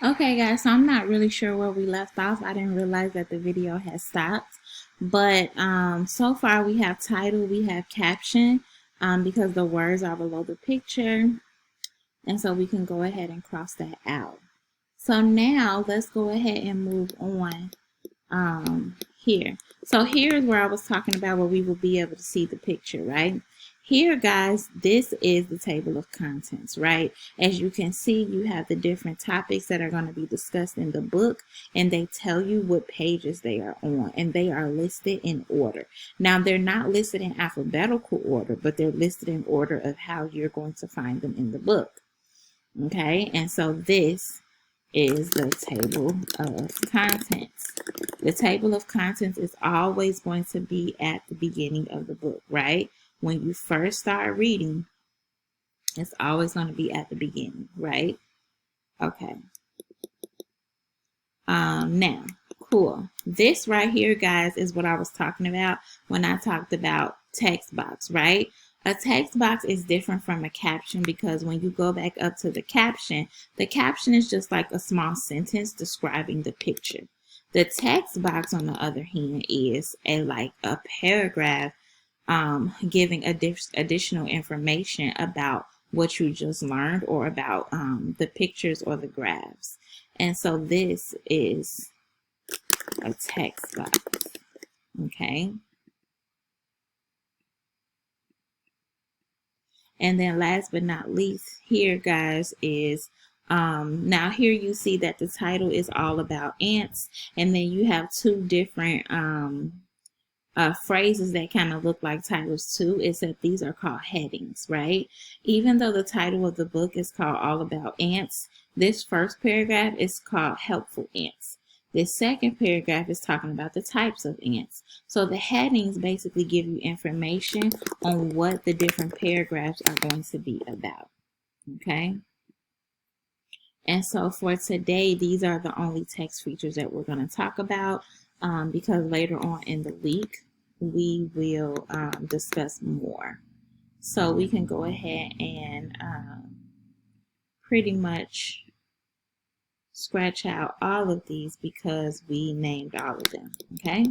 Okay, guys, so I'm not really sure where we left off. I didn't realize that the video had stopped. But so far we have title, we have caption, because the words are below the picture. And so we can go ahead and cross that out. So now let's go ahead and move on here. So here's where I was talking about where we will be able to see the picture, right? Here, guys, this is the table of contents, right? As you can see, you have the different topics that are going to be discussed in the book, and they tell you what pages they are on, and they are listed in order. Now, they're not listed in alphabetical order, but they're listed in order of how you're going to find them in the book. Okay, and so this is the table of contents. The table of contents is always going to be at the beginning of the book, right? When you first start reading, it's always going to be at the beginning, right? Okay. Now, cool. This right here, guys, is what I was talking about when I talked about text box, right? A text box is different from a caption because when you go back up to the caption is just like a small sentence describing the picture. The text box, on the other hand, is a paragraph giving additional information about what you just learned or about the pictures or the graphs. And so this is a text box, okay? And then last but not least here, guys, is now here you see that the title is all about ants, and then you have two different phrases that kind of look like titles too, is that these are called headings, right? Even though the title of the book is called All About Ants, this first paragraph is called Helpful Ants. This second paragraph is talking about the types of ants. So the headings basically give you information on what the different paragraphs are going to be about. Okay? And so for today, these are the only text features that we're going to talk about because later on in the week, we will discuss more. So we can go ahead and pretty much scratch out all of these because we named all of them, okay?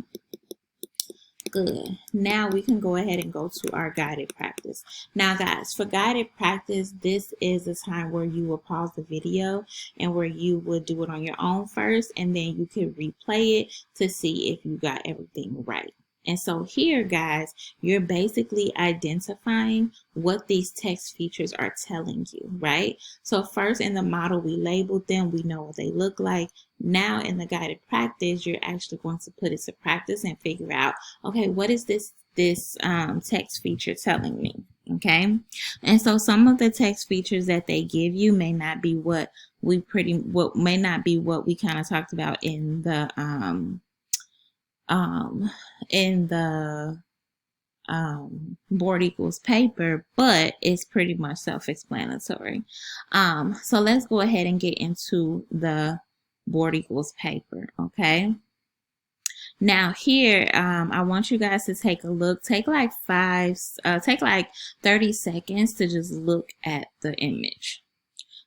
Good. Now we can go ahead and go to our guided practice. Now, guys, for guided practice, this is a time where you will pause the video and where you will do it on your own first, and then you can replay it to see if you got everything right. And so here, guys, you're basically identifying what these text features are telling you, right? So first in the model, we labeled them. We know what they look like. Now in the guided practice, you're actually going to put it to practice and figure out, okay, what is this text feature telling me? Okay, and so some of the text features that they give you may not be what we kind of talked about in the board equals paper, but it's pretty much self-explanatory. So let's go ahead and get into the board equals paper, okay? Now here, I want you guys to take a look. Take like 30 seconds to just look at the image.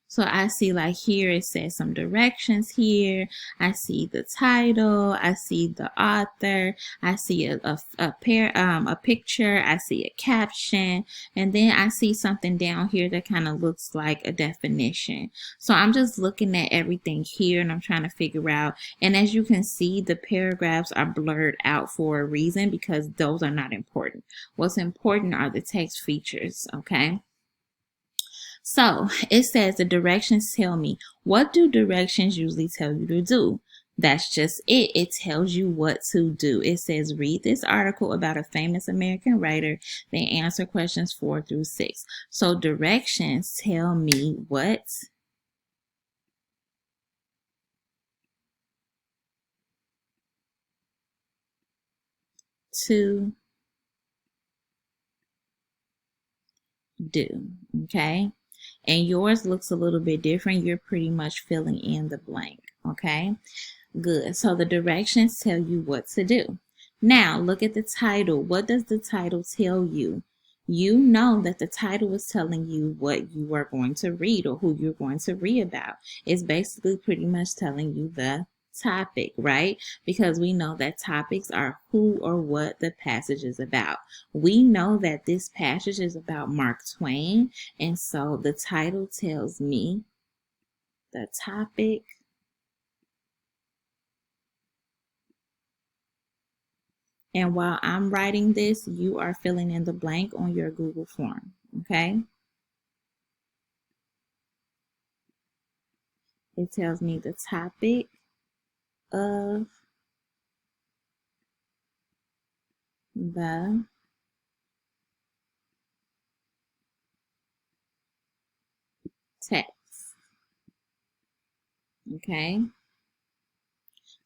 So I see like here it says some directions here. I see the title. I see the author. I see a picture. I see a caption, and then I see something down here that kind of looks like a definition. So I'm just looking at everything here and I'm trying to figure out. And as you can see, the paragraphs are blurred out for a reason because those are not important. What's important are the text features. Okay. So it says the directions tell me. What do directions usually tell you to do? That's just it. It tells you what to do. It says read this article about a famous American writer, then answer questions 4 through 6. So directions tell me what to do. Okay. And yours looks a little bit different. You're pretty much filling in the blank. Okay. Good. So the directions tell you what to do. Now look at the title. What does the title tell you? you know that the title is telling you what you are going to read or who you're going to read about. It's basically pretty much telling you the topic, right? Because we know that topics are who or what the passage is about. We know that this passage is about Mark Twain, and so the title tells me the topic. And while I'm writing this, you are filling in the blank on your Google form, okay? It tells me the topic of the text, okay?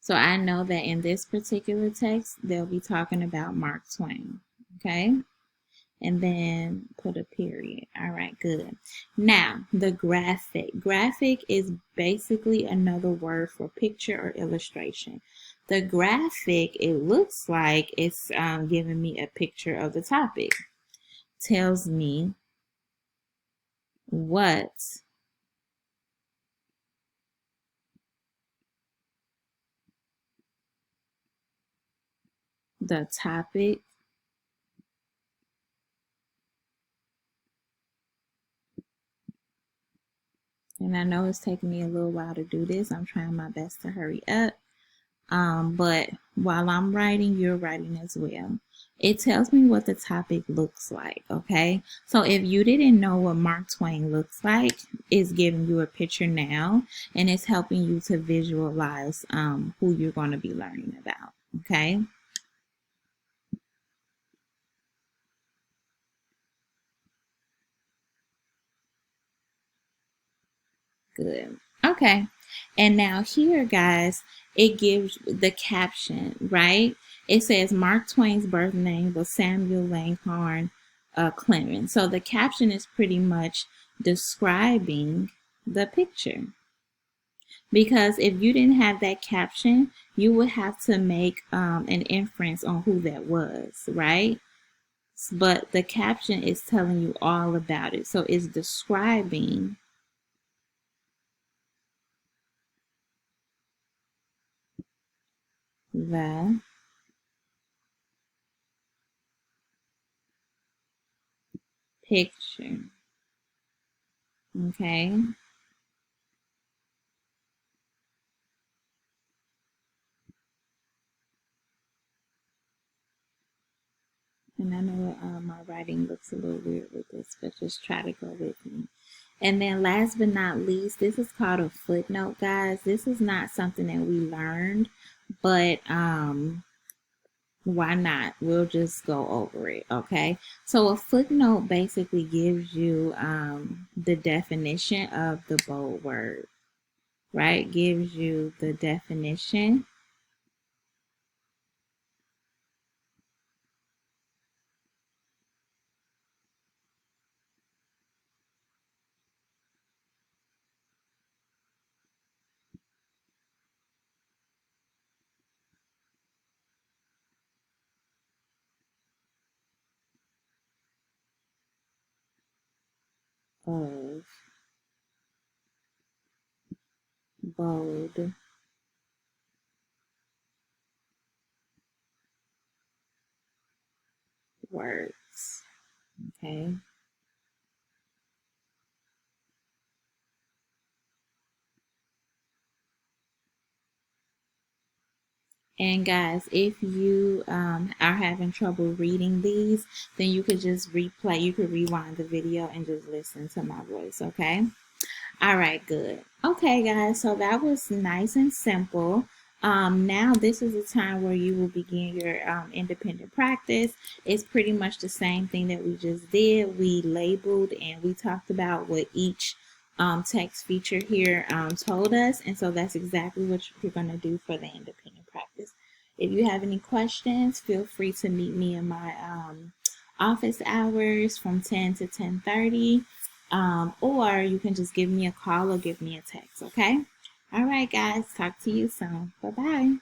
So I know that in this particular text, they'll be talking about Mark Twain, okay? And then put a period. All right, good. Now, the graphic. Graphic is basically another word for picture or illustration. The graphic, it looks like it's giving me a picture of the topic. Tells me what the topic and I know it's taking me a little while to do this. I'm trying my best to hurry up. But while I'm writing, you're writing as well. It tells me what the topic looks like, okay? So if you didn't know what Mark Twain looks like, it's giving you a picture now, and it's helping you to visualize who you're going to be learning about, okay? Good. Okay. And now here, guys, it gives the caption, right? It says Mark Twain's birth name was Samuel Langhorne Clemens. So the caption is pretty much describing the picture. Because if you didn't have that caption, you would have to make an inference on who that was, right? But the caption is telling you all about it. So it's describing the picture. Okay. And I know my writing looks a little weird with this, but just try to go with me. And then last but not least, this is called a footnote, guys. This is not something that we learned, but why not? We'll just go over it, okay? So a footnote basically gives you the definition of the bold word, right? Gives you the definition of bold words, okay? And guys, if you are having trouble reading these, then you could just replay. You could rewind the video and just listen to my voice, okay? All right, good. Okay, guys, so that was nice and simple. Now this is a time where you will begin your independent practice. It's pretty much the same thing that we just did. We labeled and we talked about what each text feature here told us, and so that's exactly what you're going to do for the independent practice. If you have any questions, feel free to meet me in my office hours from 10 to 10:30. Or you can just give me a call or give me a text, okay? All right, guys. Talk to you soon. Bye-bye.